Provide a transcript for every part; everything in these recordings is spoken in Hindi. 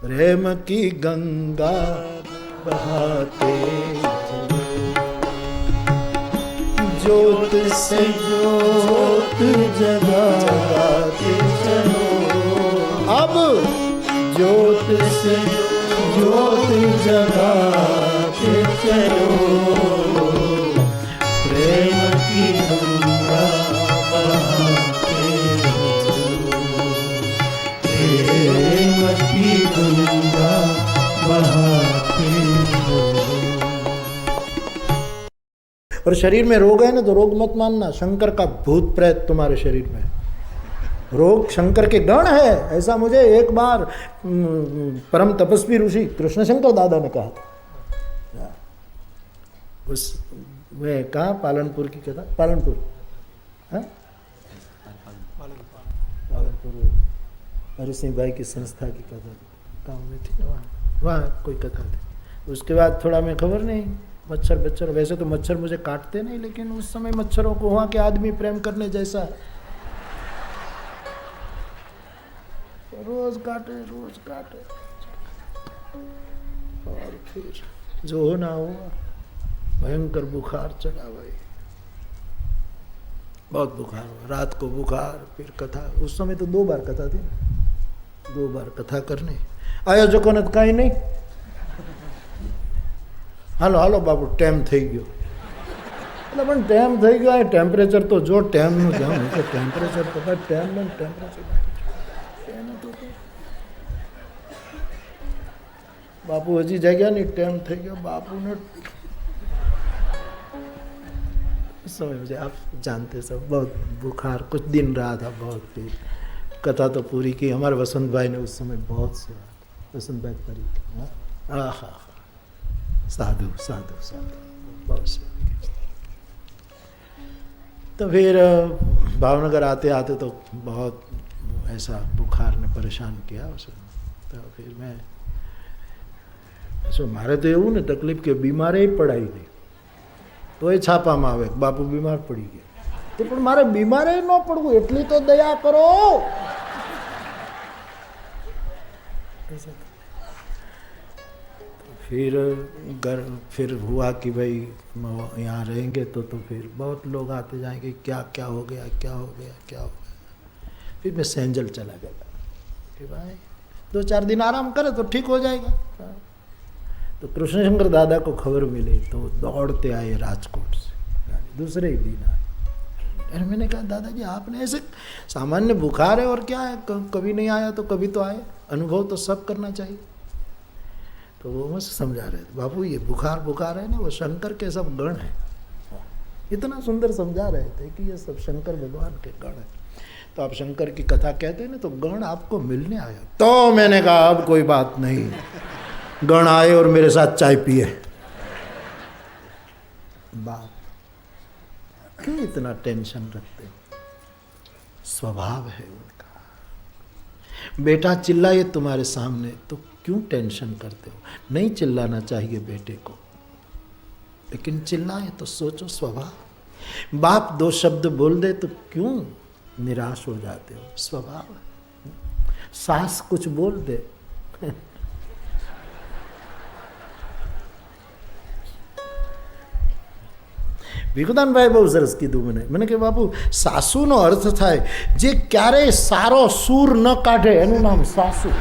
प्रेम की गंगा बहाते चलो, ज्योत से ज्योत जगाते चलो। अब ज्योत से ज्योत जगाते चलो, प्रेम की गंगा बहाते चलो, प्रेम की गंगा बहाते चलो। और शरीर में रोग है ना तो रोग मत मानना, शंकर का भूत प्रेत तुम्हारे शरीर में। रोग शंकर के गण है, ऐसा मुझे एक बार परम तपस्वी ऋषि कृष्ण शंकर दादा ने कहा था। उस वे कहा पालनपुर की कथा, पालनपुर हरि सिंह भाई की संस्था की कथा गाँव में थी ना, वहाँ कोई कथा थी। उसके बाद थोड़ा मैं खबर नहीं, मच्छर, वैसे तो मच्छर मुझे काटते नहीं, लेकिन उस समय मच्छरों को वहाँ के आदमी प्रेम करने जैसा रोज काटे। और फिर जो होना हुआ, भयंकर बुखार चढ़ा भाई, बहुत बुखार हुआ। रात को बुखार, फिर कथा। उस समय तो 2 बार कथा थी, 2 बार कथा करने आयोजकों ने तो कहीं नहीं, हालो बाबू टेम થઈ ગયો। એટલે પણ ટેમ થઈ ગયો, આ ટેમ્પરેચર તો જો ટેમનું જાઉં તો ટેમ્પરેચર તો ભાઈ ટેમનું ટેમ્પરેચર बापू हजी जगह नहीं, टाइम थे गया बापू ने समय मुझे आप जानते सब, बहुत बुखार कुछ दिन रहा था बहुत। फिर कथा तो पूरी की। हमारे वसंत भाई ने उस समय बहुत सेवा, वसंत भाई परी साधु बहुत सेवा की। तो फिर भावनगर आते आते तो बहुत ऐसा बुखार ने परेशान किया उसे। तो फिर मैं मारे तो એવું ને તકલીફ કે બીમારે પડાઈ નહીં તો એ છાપામાં આવે બાપુ બીમાર પડી ગયા, તો પણ મારે બીમારે ન પડવું એટલી તો દયા કરો। फिर हुआ कि भाई यहाँ रहेंगे तो फिर बहुत लोग आते जाएंगे, क्या हो गया। फिर मैं सेंजल चला गया कि भाई 2-4 दिन आराम करे तो ठीक हो जाएगा। तो कृष्ण शंकर दादा को खबर मिली तो दौड़ते आए राजकोट से, दूसरे ही दिन आए। अरे मैंने कहा दादाजी आपने ऐसे सामान्य बुखार है और क्या है, कभी नहीं आया तो कभी तो आए, अनुभव तो सब करना चाहिए। तो वो मुझे समझा रहे थे, बाबू ये बुखार है ना, वो शंकर के सब गण है। इतना सुंदर समझा रहे थे कि ये सब शंकर भगवान के गण है। तो आप शंकर की कथा कहते हैं ना, तो गण आपको मिलने आया। तो मैंने कहा अब कोई बात नहीं, गण आए और मेरे साथ चाय पिए। बाप क्यों इतना टेंशन रखते हो? स्वभाव है उनका। बेटा चिल्लाए तुम्हारे सामने तो क्यों टेंशन करते हो? नहीं चिल्लाना चाहिए बेटे को, लेकिन चिल्लाए तो सोचो स्वभाव। बाप 2 शब्द बोल दे तो क्यों निराश हो जाते हो? स्वभाव। सास कुछ बोल दे ભીખુદાનભાઈ બહુ સરસ કીધું મને કે બાપુ સાસુનો અર્થ થાય જે ક્યારેય સારો સૂર ન કાઢે એનું નામ સાસુ।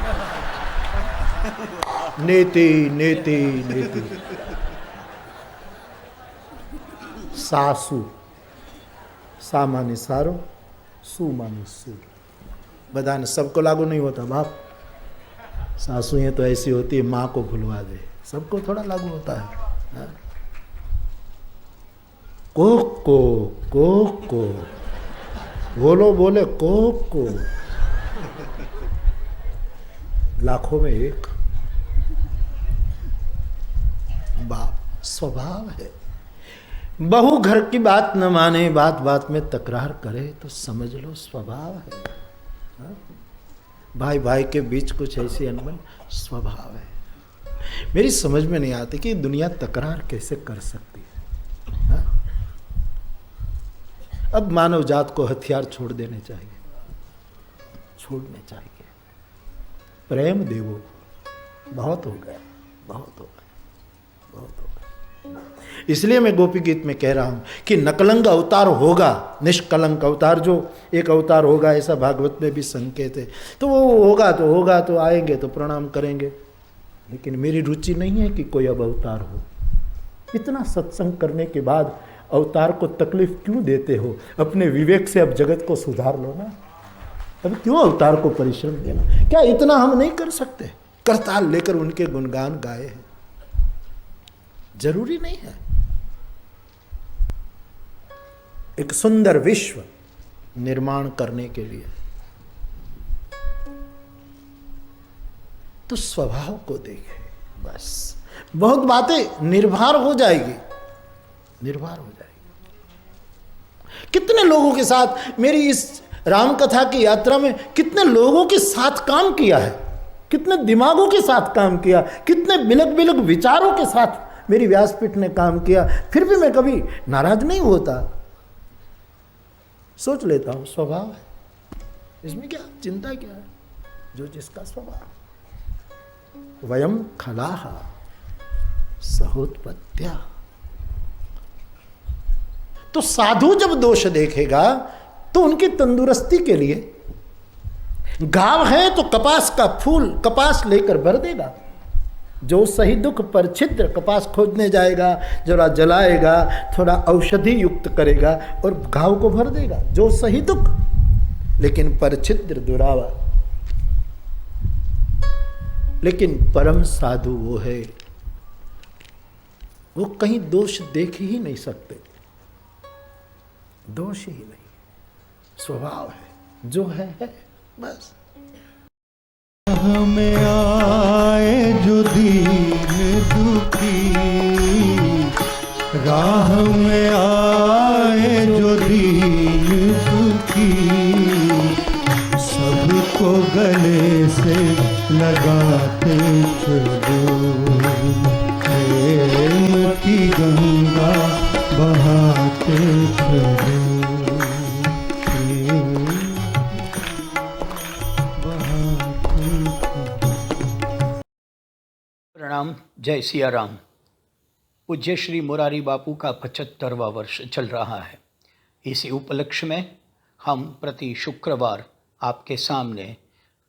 નેતિ સાસુ, सा मानी सारो, सू मानी सूर। बधाने सबको लागू नहीं होता बाप। सासुएं तो ऐसी होती है माँ को भुलवा दे, सबको थोड़ा लागू होता है। को बोलो बोले को लाखों में एक बाप। स्वभाव है। बहू घर की बात न माने, बात बात में तकरार करे तो समझ लो स्वभाव है। हा? भाई भाई के बीच कुछ ऐसी अनबन, स्वभाव है। मेरी समझ में नहीं आती कि दुनिया तकरार कैसे कर सकती है। हा? अब मानव जात को हथियार छोड़ देने चाहिए, छोड़ने चाहिए। प्रेम देवो, बहुत हो गया, बहुत हो गया, बहुत हो गया। इसलिए मैं गोपी गीत में कह रहा हूं कि नकलंक अवतार होगा, निष्कलंक अवतार जो एक अवतार होगा, ऐसा भागवत में भी संकेत है। तो वो होगा तो आएंगे तो प्रणाम करेंगे, लेकिन मेरी रुचि नहीं है कि कोई अब अवतार हो। इतना सत्संग करने के बाद अवतार को तकलीफ क्यों देते हो? अपने विवेक से अब जगत को सुधार लो ना। अब क्यों अवतार को परिश्रम देना? क्या इतना हम नहीं कर सकते? करताल लेकर उनके गुणगान गाए हैं, जरूरी नहीं है। एक सुंदर विश्व निर्माण करने के लिए तो स्वभाव को देखे, बस बहुत बातें निर्भर हो जाएगी, निर्भर हो जाएगी। कितने लोगों के साथ मेरी इस राम कथा की यात्रा में कितने लोगों के साथ काम किया है, कितने दिमागों के साथ काम किया, कितने बिलक बिलक विचारों के साथ मेरी व्यासपीठ ने काम किया, फिर भी मैं कभी नाराज नहीं होता। सोच लेता हूं स्वभाव है, इसमें क्या चिंता क्या है, जो जिसका स्वभाव। वयम खलाह सहोत्पत्त्या। तो साधु जब दोष देखेगा तो उनकी तंदुरुस्ती के लिए, घाव है तो कपास का फूल कपास लेकर भर देगा। जो सही दुख पर छिद्र कपास खोजने जाएगा, जरा जलाएगा, थोड़ा औषधि युक्त करेगा और घाव को भर देगा। जो सही दुख, लेकिन पर छिद्र दुरावा। लेकिन परम साधु वो है, वो कहीं दोष देख ही नहीं सकते, दोष ही नहीं, स्वभाव है, जो है बस। हमें आए जो दीन दुखी, राह में आए जो दीन दुखी, सबको गले से लगाते चलो, प्रेम की गंगा बहाते चलो। प्रणाम। जय सिया राम। पूज्य श्री मुरारी बापू का 75वां वर्ष चल रहा है। इसी उपलक्ष्य में हम प्रति शुक्रवार आपके सामने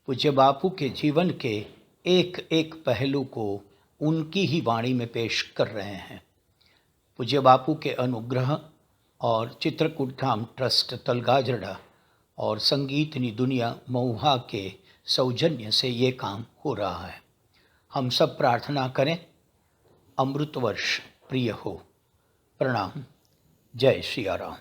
पूज्य बापू के जीवन के एक एक पहलू को उनकी ही वाणी में पेश कर रहे हैं। पूज्य बापू के अनुग्रह और चित्रकूट धाम ट्रस्ट तलगाजड़ा और संगीतनी दुनिया महुआ के सौजन्य से ये काम हो रहा है। हम सब प्रार्थना करें अमृत वर्ष प्रिय हो। प्रणाम। जय सिया राम।